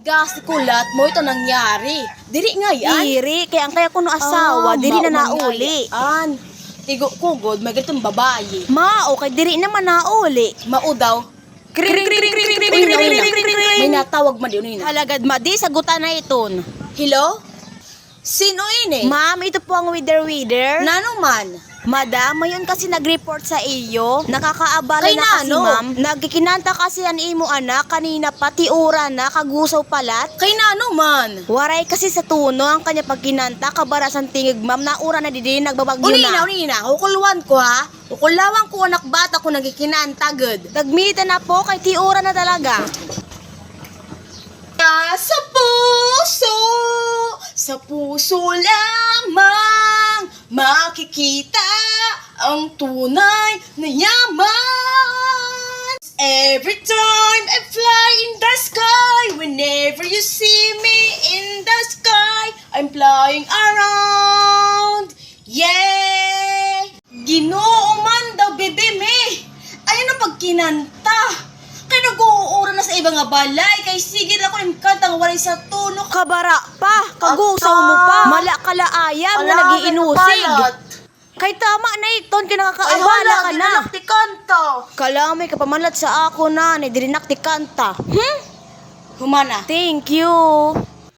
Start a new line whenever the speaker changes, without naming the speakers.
Gas kulat mo ito nangyari. Diri nga yan.
Iri, kaya ang kaya ko no asawa, diri na nauli.
An. Tigo ko god, may ganitong babae.
Ma, okay, diri naman nauli.
Mao daw. May natawag man diyon ina.
Halagad ma, di sagutan na iton.
Hello? Sino ini?
Ma'am, ito po ang wither.
Nano man?
Madam, mayon kasi nag-report sa iyo. Nakakaabala
Kay
na kasi,
nano?
ma'am. Nagkikinanta kasi ang imo anak kanina pati ura na kagusaw palat.
Kay nano man?
Waray kasi sa tuno ang kanya pagkinanta kabarasan tingig, ma'am. Naura na didi nagbabagyo na.
Unina. Hukulwan ko ha. Hukulawang ko anak bata ko nagikinanta good.
Nagmita na po kay tiura na talaga.
Sa puso lamang makikita ang tunay na yaman. Every time I fly in the sky, whenever you see me in the sky, I'm flying around. Yeah! Ginoo man daw, bebe me. Ayun na pagkinanta. Kaya nag-uura na sa ibang nga balay. Kay sige na ako yung kantang walay sa tuno.
Kabara pa, kagusaw mo pa. Mala kalaayam na nagiinusig. Kay tama na iton, kinakakaabala ka na.
Ti kanto.
Kalamay ka pamalat sa ako na, diri naktikanta.
Humana.
Thank you.